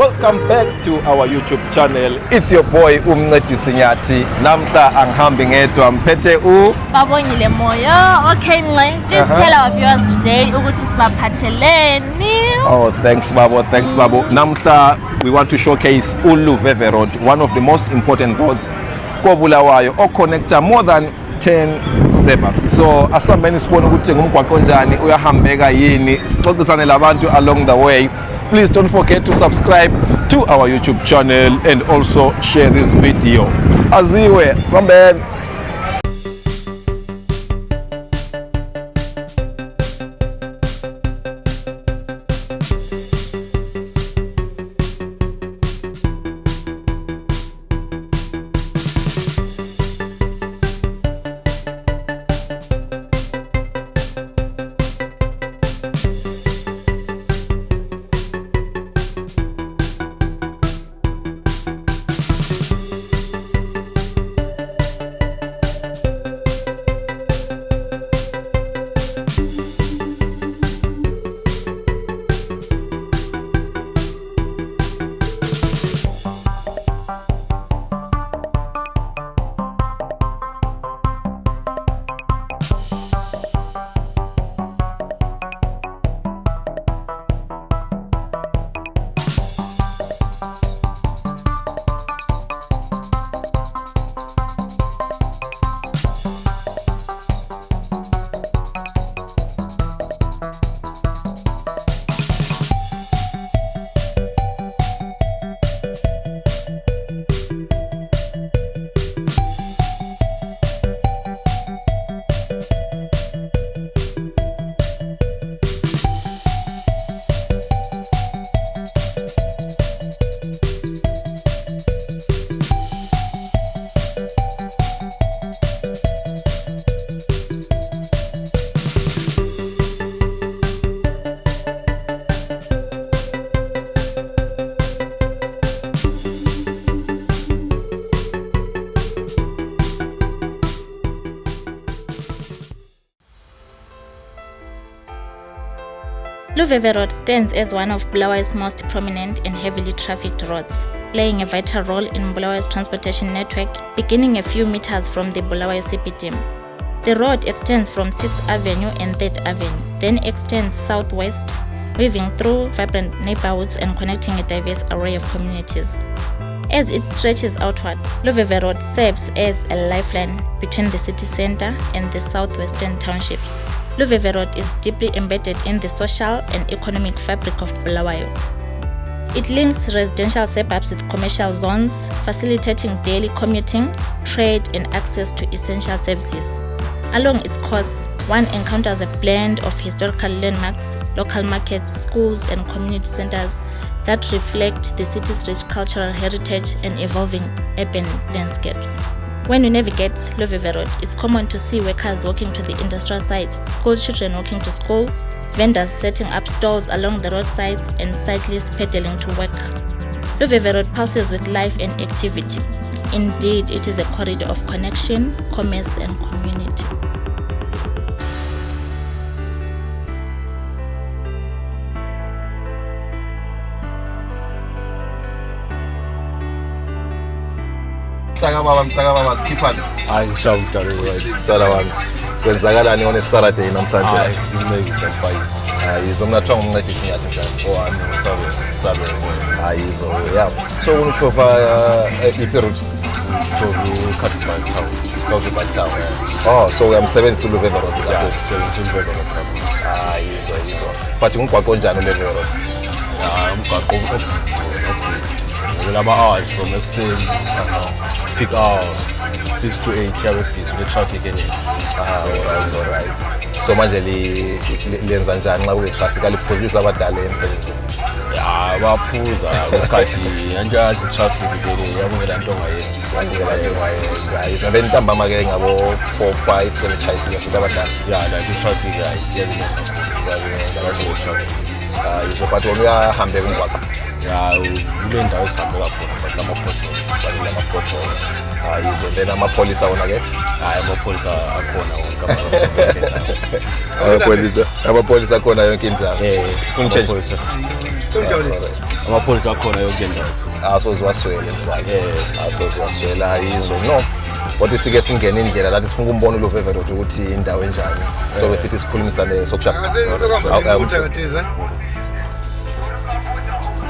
Welcome back to our YouTube channel. It's your boy Umncedisi Nyathi. Namhla angihambi ngedwa mphethe Babongile Moyo. Okay, please tell our viewers today ukuthi sibaphatheleni. Oh, thanks Babo, thanks Babo. Namhla we want to showcase Luveve Road, one of the most important roads ko Bulawayo oconnecta more than 10 suburbs. So asambeni sibone ukuthi ngumgwaqo njani uyahambeka yini, sixoxisane labantu along the way. Please don't forget to subscribe to our YouTube channel and also share this video. Aziwe sambeni. Luveve Road stands as one of Bulawayo's most prominent and heavily trafficked roads, playing a vital role in Bulawayo's transportation network, beginning a few meters from the Bulawayo CBD. The road extends from 6th Avenue and 3rd Avenue, then extends southwest, weaving through vibrant neighborhoods and connecting a diverse array of communities. As it stretches outward, Luveve Road serves as a lifeline between the city center and the southwestern townships. Luveve Road is deeply embedded in the social and economic fabric of Bulawayo. It links residential suburbs with commercial zones, facilitating daily commuting, trade, and access to essential services. Along its course, one encounters a blend of historical landmarks, local markets, schools, and community centers that reflect the city's rich cultural heritage and evolving urban landscapes. When you navigate Luveve Road, it's common to see workers walking to the industrial sites, school children walking to school, vendors setting up stalls along the roadside, and cyclists pedaling to work. Luveve Road pulses with life and activity. Indeed, it is a corridor of connection, commerce, and community. Mama skiphani. Hayi ngishawa umdala right. Tsala wami. Kwenzakalani on a Saturday namhlanje? Hayi Hayi izomnathwa ngumncedisi Nyathi njani? I'm sorry. Hayi yeah. So unutshova iphi route? To cut my town. Go to my town. Oh, so uyamsebenzisa uLuveve Road. Yeah, Luveve Road. Hayi But ngumgwaqo njani uLuveve Road? Umgwaqo kulama hours from ekuseni peak hour 6 to 8 KRFs with traffic in it. All right. So manje lenza njani nxa kule traffic aliphuzisa abadala emsebenzini? Ya baphuza ngesikhathi kanjani traffic le yakungela nto ngayenza. Izabe ntambama ke ngabo 4 5 sebechayisile futhi abadala. Ya la traffic yayenza traffic. Izophathi wona uyahambe kumgwaqo. Ya ule ndawo esihambela khona but ama-potholes. Izondena amapholisa wona ke? Hayi amapholisa akhona wonke. Amapholisa akhona yonke indawo. Kunjani? amapholisa akhona yonke ndawo. Asoziwaswele mdala. Asoziwaswela izwe no. Kodwa sike singena indlela la sifuna ukumbona uLuveve Road ukuthi indawo enjani. So besithi sikhulumisane sokushaya.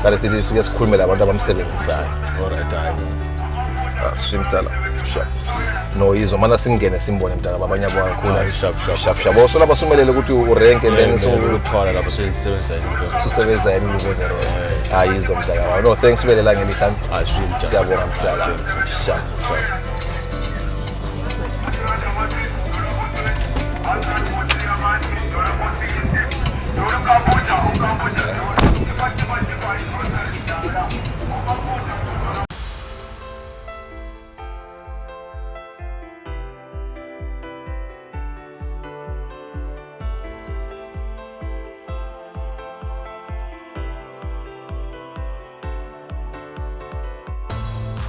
Kale sithi sike sikhulume labantu abamsebenzisayo. Alright, hayi. Simtala. Sharp. No izwe mana simngene simbone mdala abanye abo kakhulu. Sharp. Boso lapha sumelele ukuthi urank and then so ukuthwala lapha sisebenza yini uLuveve Road. Hayi izwe mdala. No thanks ubelela ngelihlambi. Siyabonga mdala. Sharp.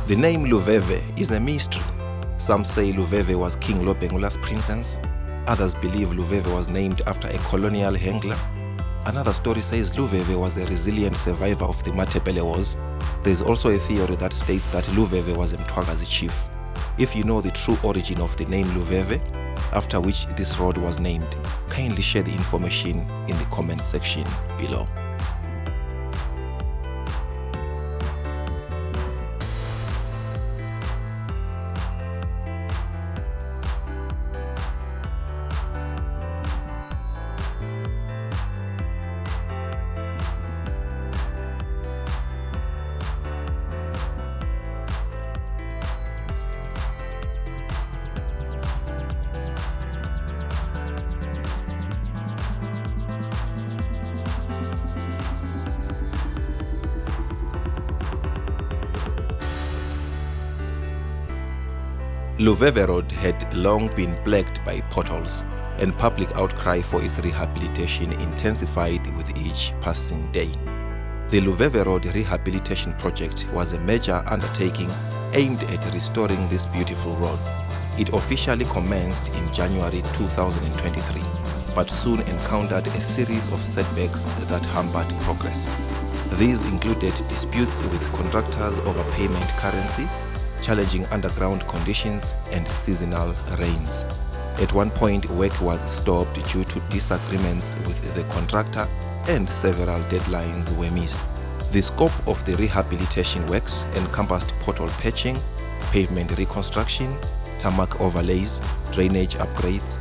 The name Luveve is a mystery. Some say Luveve was King Lobengula's princess. Others believe Luveve was named after a colonial hangler. Another story says Luveve was a resilient survivor of the Matebele Wars. There is also a theory that states that Luveve was Mtwaga's chief. If you know the true origin of the name Luveve, after which this road was named, kindly share the information in the comment section below. Luveve Road had long been plagued by potholes, and public outcry for its rehabilitation intensified with each passing day. The Luveve Road Rehabilitation Project was a major undertaking aimed at restoring this beautiful road. It officially commenced in January 2023, but soon encountered a series of setbacks that hampered progress. These included disputes with contractors over payment currency, challenging underground conditions, and seasonal rains. At one point, work was stopped due to disagreements with the contractor and several deadlines were missed. The scope of the rehabilitation works encompassed pothole patching, pavement reconstruction, tarmac overlays, drainage upgrades,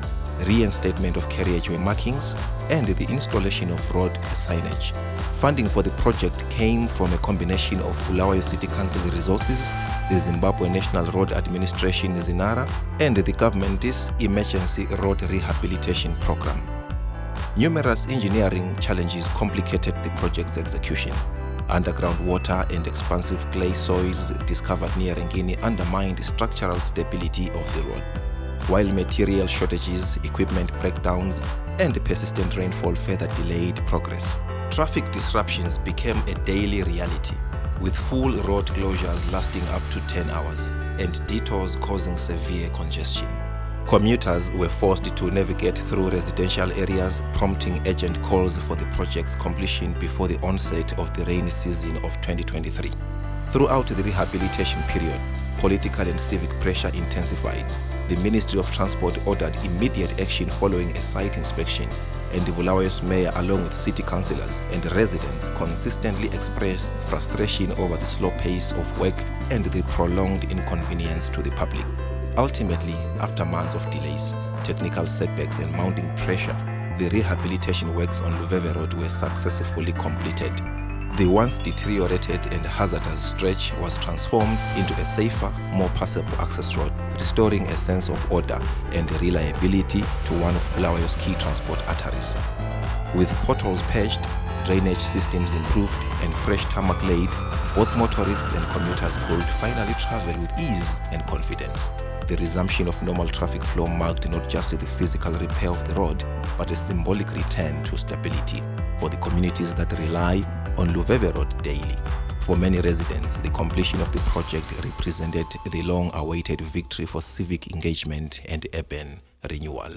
reinstatement of carriageway markings, and the installation of road signage. Funding for the project came from a combination of Bulawayo City Council resources, the Zimbabwe National Road Administration ZINARA, and the government's Emergency Road Rehabilitation Program. Numerous engineering challenges complicated the project's execution. Underground water and expansive clay soils discovered near Rengini undermined structural stability of the road, while material shortages, equipment breakdowns, and persistent rainfall further delayed progress. Traffic disruptions became a daily reality, with full road closures lasting up to 10 hours and detours causing severe congestion. Commuters were forced to navigate through residential areas, prompting urgent calls for the project's completion before the onset of the rainy season of 2023. Throughout the rehabilitation period, political and civic pressure intensified. The Ministry of Transport ordered immediate action following a site inspection, and the Bulawayo's mayor, along with city councillors and residents, consistently expressed frustration over the slow pace of work and the prolonged inconvenience to the public. Ultimately, after months of delays, technical setbacks and mounting pressure, the rehabilitation works on Luveve Road were successfully completed. The once deteriorated and hazardous stretch was transformed into a safer, more passable access road, restoring a sense of order and reliability to one of Bulawayo's key transport arteries. With potholes patched, drainage systems improved, and fresh tarmac laid, both motorists and commuters could finally travel with ease and confidence. The resumption of normal traffic flow marked not just the physical repair of the road, but a symbolic return to stability for the communities that rely on Luveve Road daily. For many residents, the completion of the project represented the long-awaited victory for civic engagement and urban renewal.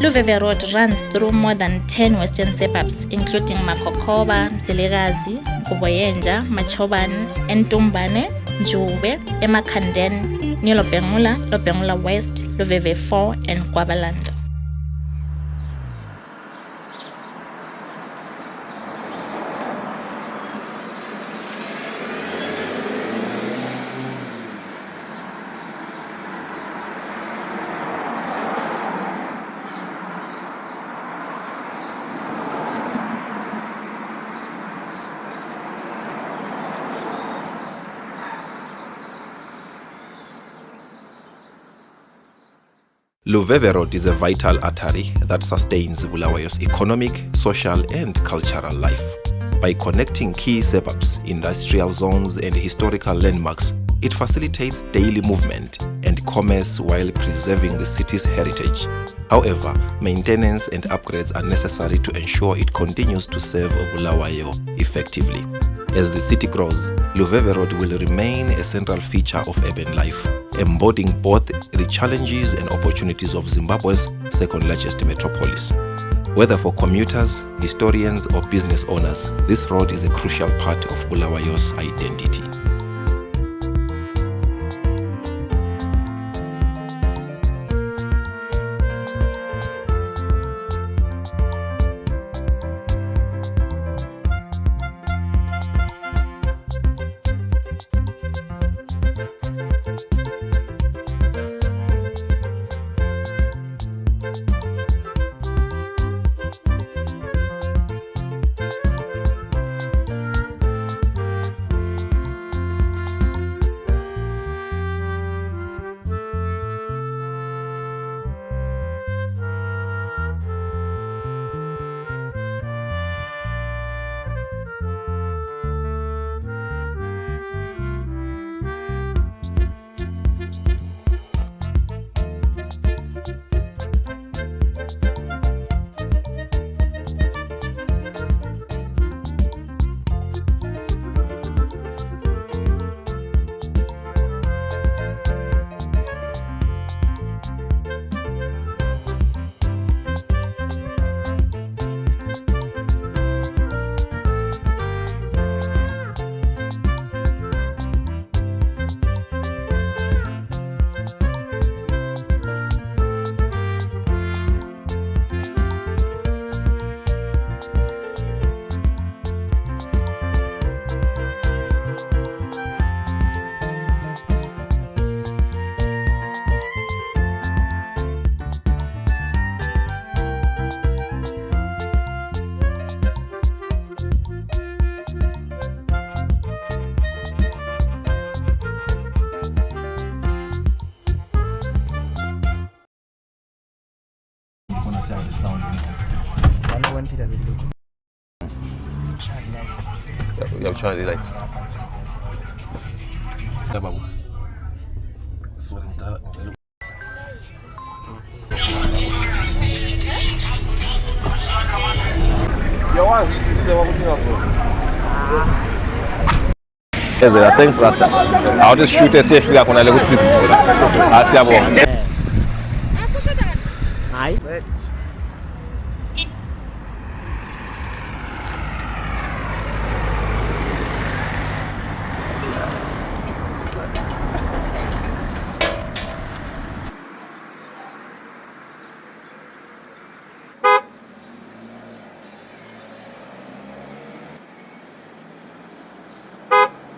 Luveve Road runs through more than 10 western suburbs, including Makokoba, Mselegazi, Kuboyenja, Machoban, Entumbane, Njube, Emakanden, near Lobengula, Lobengula West, Luveve 4, and Kwabalando. Luveve Road is a vital artery that sustains Bulawayo's economic, social and cultural life. By connecting key suburbs, industrial zones and historical landmarks, it facilitates daily movement and commerce while preserving the city's heritage. However, maintenance and upgrades are necessary to ensure it continues to serve Bulawayo effectively. As the city grows, Luveve Road will remain a central feature of urban life, embodying both the challenges and opportunities of Zimbabwe's second-largest metropolis. Whether for commuters, historians or business owners, this road is a crucial part of Bulawayo's identity. You have transit like. Thanks, Rasta. I'll just shoot a safe figure on a level 60. I'll see you. Nice.